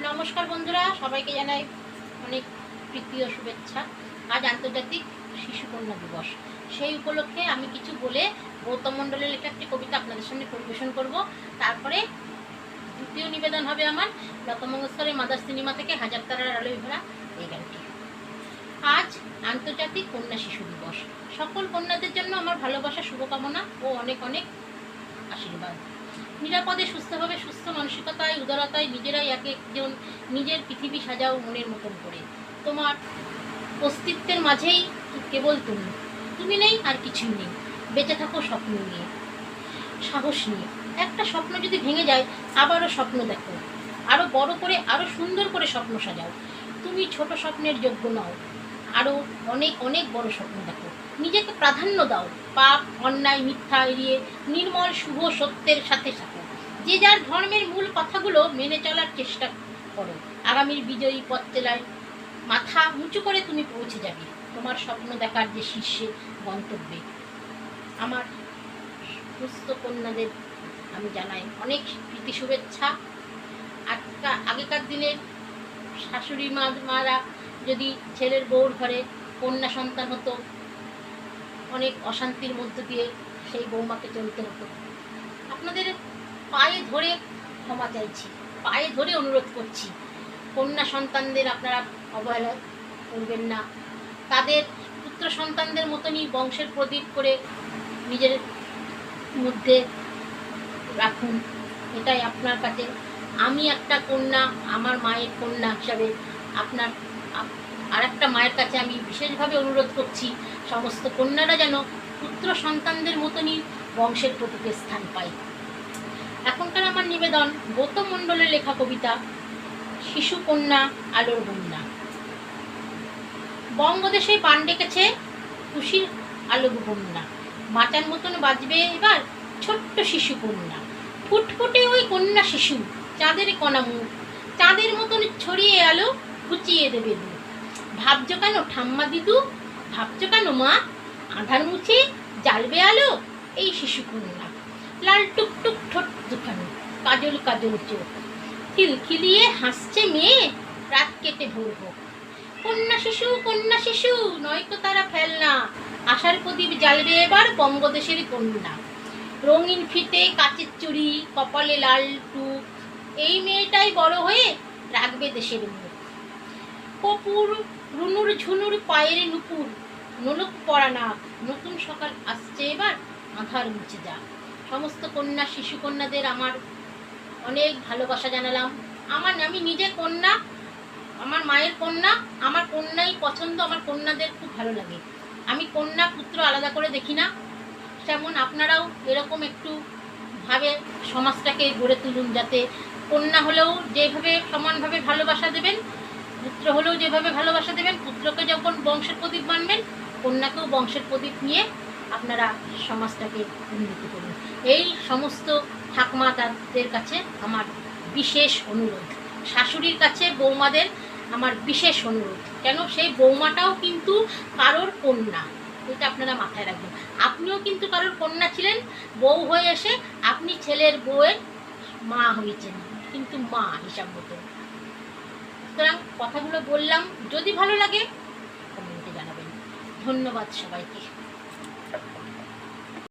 নমস্কার বন্ধুরা, সবাইকে জানাই অনেক প্রীতি ও শুভেচ্ছা। আজ আন্তর্জাতিক শিশু কন্যা দিবস। সেই উপলক্ষে আমি কিছু বলে গৌতম মণ্ডলের লেখা একটি কবিতা আপনাদের সামনে পরিবেশন করব। তারপরে দ্বিতীয় নিবেদন হবে আমার লতা মঙ্গেশকরের মাদার সিনেমা থেকে হাজার তারার আলোয় ভরা এই গানটি। আজ আন্তর্জাতিক কন্যা শিশু দিবস। সকল কন্যাদের জন্য আমার ভালোবাসা, শুভকামনা ও অনেক অনেক আশীর্বাদ। নিরাপদে সুস্থভাবে, সুস্থ মানসিকতায়, উদারতায় নিজেরাই এক একজন নিজের পৃথিবী সাজাও মনের মতন করে। তোমার অস্তিত্বের মাঝেই কেবল তুমি নেই, আর কিছুই নেই। বেঁচে থাকো স্বপ্ন নিয়ে, সাহস নিয়ে। একটা স্বপ্ন যদি ভেঙে যায়, আবারও স্বপ্ন দেখো, আরও বড় করে, আরও সুন্দর করে স্বপ্ন সাজাও। তুমি ছোট স্বপ্নের যোগ্য নও, আরও অনেক অনেক বড় স্বপ্ন দেখো। নিজেকে প্রাধান্য দাও, পাপ, অন্যায়, মিথ্যা এড়িয়ে নির্মল শুভ সত্যের সাথে থাকো। যে যার ধর্মের মূল কথাগুলো মেনে চলার চেষ্টা করো। আগামীর বিজয়ী পথ চেলায় মাথা উঁচু করে তুমি পৌঁছে যাবে তোমার স্বপ্ন দেখার যে শীর্ষে গন্তব্যে। আমার সুস্থ কন্যাদের আমি জানাই অনেক প্রীতি শুভেচ্ছা। আগেকার দিনে শাশুড়ি মারা যদি ছেলের বউর ঘরে কন্যা সন্তান হতো, অনেক অশান্তির মধ্য দিয়ে সেই বৌমাকে চলতে হতো। আপনাদের পায়ে ধরে ক্ষমা চাইছি, পায়ে ধরে অনুরোধ করছি, কন্যা সন্তানদের আপনারা অবহেলা করবেন না। তাদের পুত্র সন্তানদের মতনই বংশের প্রদীপ করে নিজের মধ্যে রাখুন। এটাই আপনার কাছে, আমি একটা কন্যা, আমার মায়ের কন্যা হিসাবে আপনার আর একটা মায়ের কাছে আমি বিশেষভাবে অনুরোধ করছি, সমস্ত কন্যারা যেন পুত্র সন্তানদের মতনই বংশের প্রতীকে স্থান পায়। এখনকার আমার নিবেদন গৌতম মণ্ডলের লেখা কবিতা শিশু কন্যা আলোর বন্যা। বঙ্গদেশে পান ডেকেছে খুশির আলো বন্যা। মাচার মতন বাজবে এবার ছোট্ট শিশু কন্যা। ফুটফুটে ওই কন্যা শিশু, চাঁদের কণা মুখ, চাঁদের মতন ছড়িয়ে আলো ঘুচিয়ে দেবে দু। ভাবছ কেন ঠাম্মা দিদু, ভাবছ কেন মা, আধার মুছে জ্বালবে আলো এই শিশু কন্যা। লাল টুকটুক ঠোঁট দুখানি, কাজল কাজল চোখ, খিলখিলিয়ে হাসছে মেয়ে, রাত কেটে ভোর হোক। কন্যা শিশু নয়তো তারা ফেলনা, আশার প্রদীপ জ্বালবে এবার বঙ্গদেশের কন্যা। রঙিন ফিতে, কাচের চুড়ি, কপালে লাল টুক, এই মেয়েটাই বড় হয়ে রাখবে দেশের মুখ। কপুর রুনুর ঝুনুর পায়ের নুপুর, নোলক পরা নাক, নতুন সকাল আসছে এবার আধার মুছে যা। সমস্ত কন্যা শিশু কন্যাদের আমার অনেক ভালোবাসা জানালাম। আমি নিজে কন্যা, আমার মায়ের কন্যা, আমার কন্যাই পছন্দ, আমার কন্যাদের খুব ভালো লাগে। আমি কন্যা পুত্র আলাদা করে দেখি না। তেমন আপনারাও এরকম একটু ভাবে সমাজটাকে গড়ে তুলুন, যাতে কন্যা হলেও যেভাবে সমানভাবে ভালোবাসা দেবেন, পুত্র হলেও যেভাবে ভালোবাসা দেবেন, পুত্রকে যখন বংশের প্রদীপ মানবেন, কন্যাকেও বংশের প্রদীপ নিয়ে আপনারা সমাজটাকে উন্নতি করুন। এই সমস্ত ঠাকুমা তাদের কাছে আমার বিশেষ অনুরোধ, শাশুড়ির কাছে বৌমাদের আমার বিশেষ অনুরোধ, কেন সেই বৌমাটাও কিন্তু কারোর কন্যা, এটা আপনারা মাথায় রাখবেন। আপনিও কিন্তু কারোর কন্যা ছিলেন, বউ হয়ে এসে আপনি ছেলের বউয়ের মা হয়েছেন, কিন্তু মা হিসাব মতো। সুতরাং কথাগুলো বললাম, যদি ভালো লাগে কমেন্টে জানাবেন। ধন্যবাদ সবাইকে।